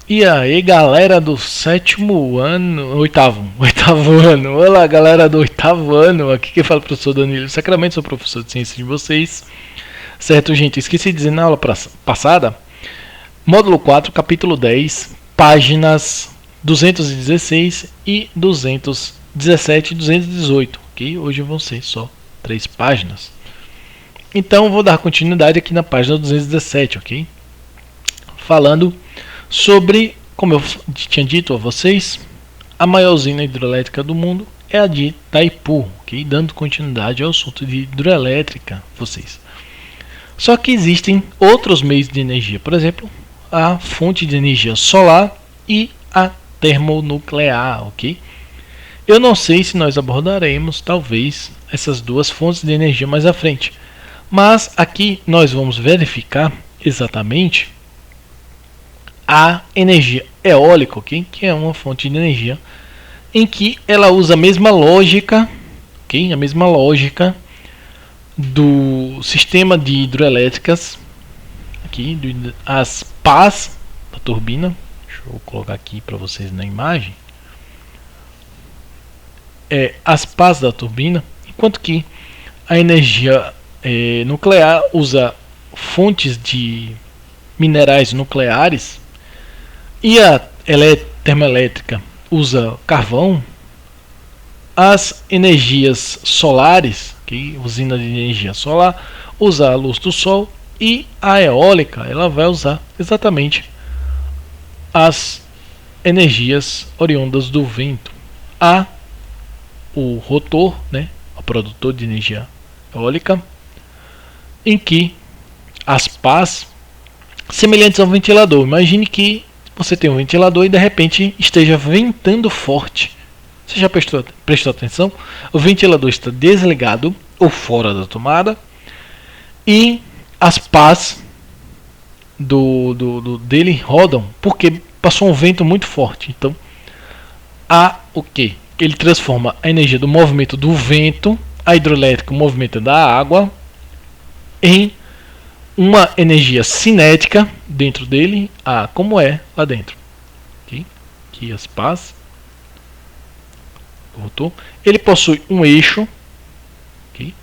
E aí, galera do oitavo ano. Olá, galera do oitavo ano. Aqui quem fala é o professor Danilo Sacramento, sou professor de ciência de vocês. Certo, gente? Esqueci de dizer na aula passada, módulo 4, capítulo 10, páginas 216 e 217 e 218, ok? Hoje vão ser só 3 páginas. Então, vou dar continuidade aqui na página 217, ok? Falando sobre, como eu tinha dito a vocês, a maior usina hidrelétrica do mundo é a de Itaipu, ok? Dando continuidade ao assunto de hidrelétrica, vocês. Só que existem outros meios de energia, por exemplo, a fonte de energia solar e a termonuclear, ok? Eu não sei se nós abordaremos, talvez, essas duas fontes de energia mais à frente, mas aqui nós vamos verificar exatamente a energia eólica, okay? Que é uma fonte de energia em que ela usa a mesma lógica, okay? A mesma lógica do sistema de hidrelétricas, aqui, as pás da turbina. Deixa eu colocar aqui para vocês na imagem. As pás da turbina, enquanto que a energia nuclear usa fontes de minerais nucleares e a termoelétrica usa carvão. As energias solares, que usina de energia solar, usa a luz do sol, e a eólica ela vai usar exatamente as energias oriundas do vento. Há o rotor, né, o produtor de energia eólica, em que as pás semelhantes ao ventilador. Imagine que você tem um ventilador e de repente esteja ventando forte. Você já prestou atenção? O ventilador está desligado ou fora da tomada e as pás dele rodam porque passou um vento muito forte. Então, há o que? Ele transforma a energia do movimento do vento, a hidrelétrica, o movimento da água, em uma energia cinética dentro dele, como é lá dentro. Okay? Aqui as pás. O rotor. Ele possui um eixo, okay?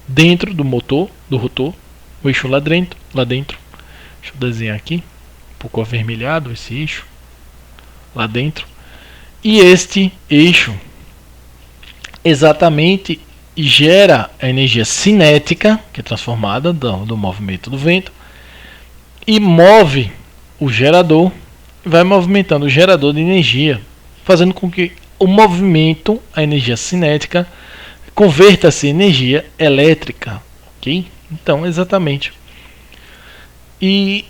Dentro do motor, do rotor. O eixo lá dentro. Deixa eu desenhar aqui. Um pouco avermelhado esse eixo. Lá dentro. E este eixo exatamente gera a energia cinética, que é transformada do movimento do vento, e move o gerador, vai movimentando o gerador de energia, fazendo com que o movimento, a energia cinética, converta-se em energia elétrica, ok? Então, exatamente. E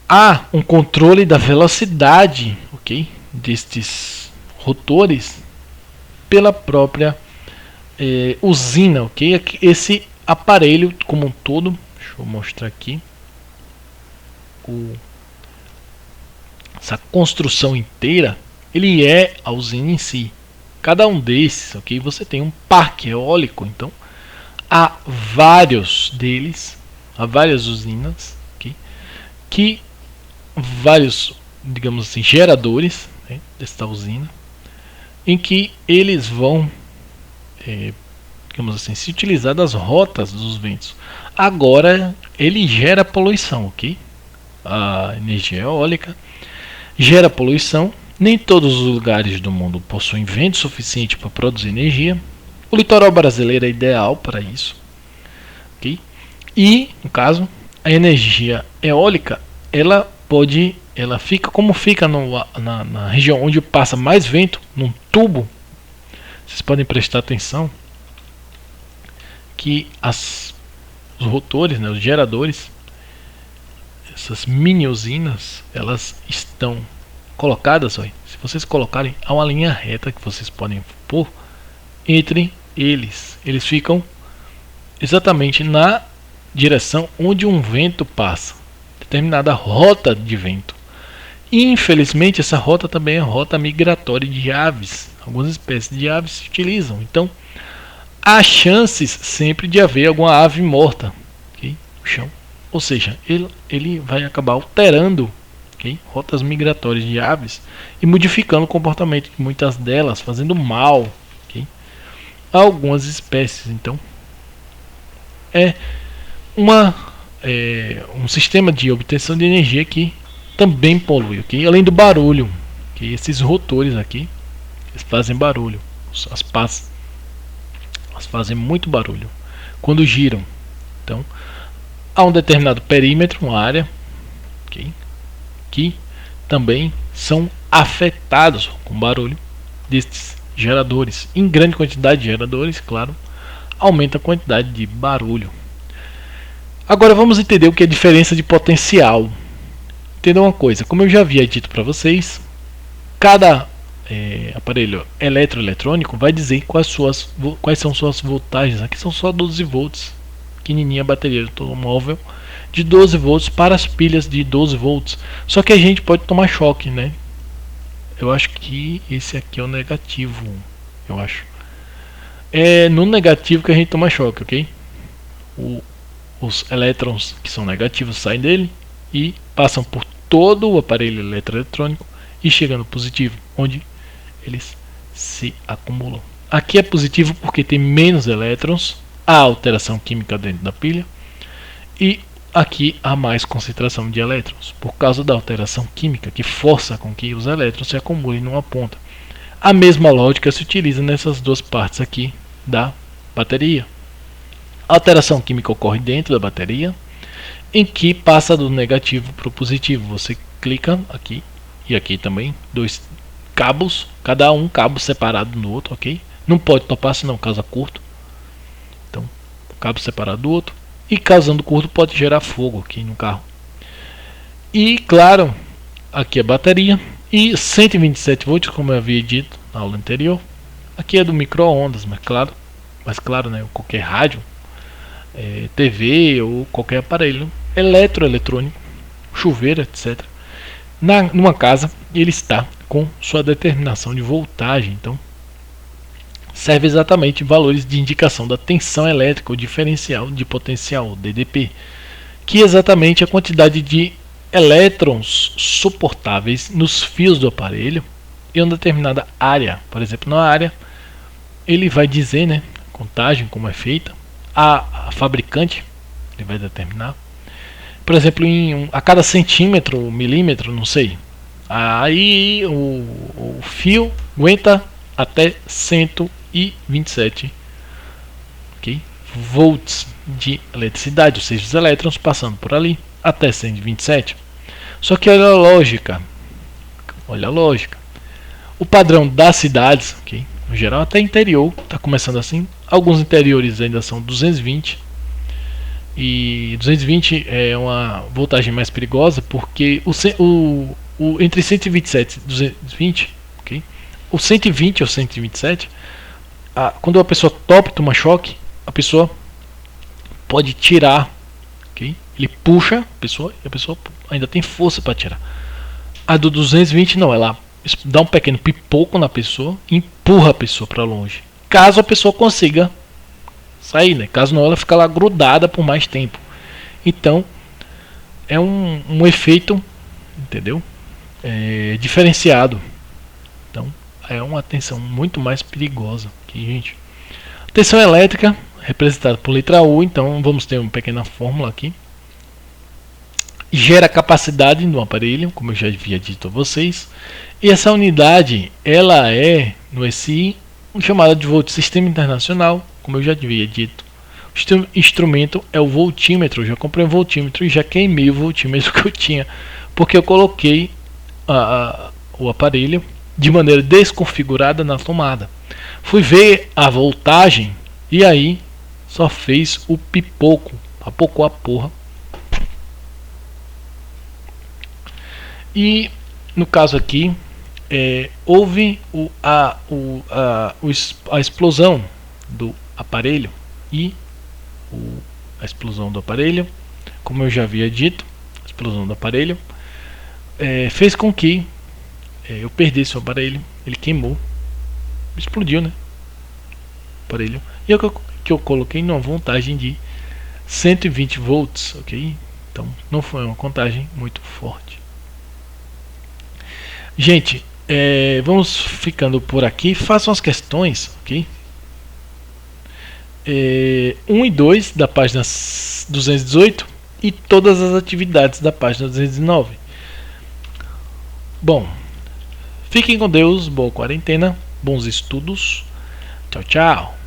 há um controle da velocidade, ok, destes rotores pela própria usina, ok? Esse aparelho como um todo, deixa eu mostrar aqui essa construção inteira, ele é a usina em si. Cada um desses, ok? Você tem um parque eólico, então há vários deles, há várias usinas, okay? Que vários, digamos assim, geradores, né, desta usina, em que eles vão digamos assim, se utilizar das rotas dos ventos. Agora ele gera poluição, ok? A energia eólica gera poluição. Nem todos os lugares do mundo possuem vento suficiente para produzir energia. O litoral brasileiro é ideal para isso, ok? E no caso a energia eólica ela fica como fica na região onde passa mais vento, num tubo. Vocês podem prestar atenção que os rotores, né, os geradores, essas mini usinas, elas estão colocadas, olha, se vocês colocarem, há uma linha reta que vocês podem pôr entre eles. Eles ficam exatamente na direção onde um vento passa, determinada rota de vento. E, infelizmente, essa rota também é a rota migratória de aves. Algumas espécies de aves se utilizam. Então, há chances sempre de haver alguma ave morta, okay, no chão. Ou seja, ele vai acabar alterando, okay, ok? Rotas migratórias de aves e modificando o comportamento de muitas delas, fazendo mal, ok? A algumas espécies. Então, é um sistema de obtenção de energia que também polui, ok? Além do barulho, que esses rotores aqui, eles fazem barulho, as pás, elas fazem muito barulho quando giram. Então, há um determinado perímetro, uma área, okay, que também são afetados com barulho destes geradores. Em grande quantidade de geradores, claro, aumenta a quantidade de barulho. Agora vamos entender o que é a diferença de potencial. Entenda uma coisa, como eu já havia dito para vocês, cada aparelho eletroeletrônico vai dizer quais são suas voltagens. Aqui são só 12 volts, pequenininha a bateria do automóvel de 12 volts para as pilhas de 12 volts. Só que a gente pode tomar choque, né? Eu acho que esse aqui é o negativo, eu acho. É no negativo que a gente toma choque, ok? Os elétrons que são negativos saem dele e passam por todo o aparelho eletroeletrônico e chegam no positivo, onde eles se acumulam. Aqui é positivo porque tem menos elétrons, há alteração química dentro da pilha, e aqui há mais concentração de elétrons, por causa da alteração química que força com que os elétrons se acumulem numa ponta. A mesma lógica se utiliza nessas duas partes aqui da bateria. A alteração química ocorre dentro da bateria, em que passa do negativo para o positivo. Você clica aqui e aqui também, dois cabos, cada um cabo separado no outro, ok? Não pode topar, senão causa curto. Então, um cabo separado do outro. E causando curto pode gerar fogo aqui no carro. E claro, aqui é a bateria e 127 volts, como eu havia dito na aula anterior. Aqui é do micro-ondas, mas claro, né, qualquer rádio, TV ou qualquer aparelho eletroeletrônico, chuveiro, etc. Numa casa, ele está com sua determinação de voltagem. Então, serve exatamente valores de indicação da tensão elétrica ou diferencial de potencial, DDP, que é exatamente a quantidade de elétrons suportáveis nos fios do aparelho em uma determinada área. Por exemplo, na área, ele vai dizer, né, contagem, como é feita, a fabricante, ele vai determinar. Por exemplo, a cada centímetro, milímetro, não sei. Aí o fio aguenta até 127, okay, volts de eletricidade, ou seja, os elétrons passando por ali até 127. Só que olha a lógica. Olha a lógica. O padrão das cidades, okay, no geral até interior, está começando assim. Alguns interiores ainda são 220. E 220 é uma voltagem mais perigosa porque entre 127 e 220, okay, o 120 ou 127, quando a pessoa topa, toma choque, a pessoa pode tirar, okay? Ele puxa a pessoa e a pessoa ainda tem força para tirar. A do 220 não, ela dá um pequeno pipoco na pessoa e empurra a pessoa para longe. Caso a pessoa consiga sair, né? Caso não, ela fica lá grudada por mais tempo. Então é um efeito, entendeu? Diferenciado. Então é uma tensão muito mais perigosa aqui, gente. Tensão elétrica representada por letra U. Então vamos ter uma pequena fórmula aqui. Gera capacidade no aparelho, como eu já havia dito a vocês. E essa unidade, ela é no SI chamada de volt sistema internacional, como eu já havia dito. O instrumento é o voltímetro. Eu já comprei um voltímetro e já queimei o voltímetro que eu tinha, porque eu coloquei o aparelho de maneira desconfigurada na tomada. Fui ver a voltagem e aí só fez o pipoco, apocou a porra. E no caso aqui houve a explosão do aparelho e a explosão do aparelho, como eu já havia dito, a explosão do aparelho fez com que eu perdesse o aparelho. Ele queimou, explodiu, né, o aparelho, e eu coloquei numa voltagem de 120 volts, ok? Então não foi uma contagem muito forte. Gente, vamos ficando por aqui. Façam as questões, ok? 1 e 2 da página 218 e todas as atividades da página 209. Bom, fiquem com Deus, boa quarentena, bons estudos. Tchau, tchau.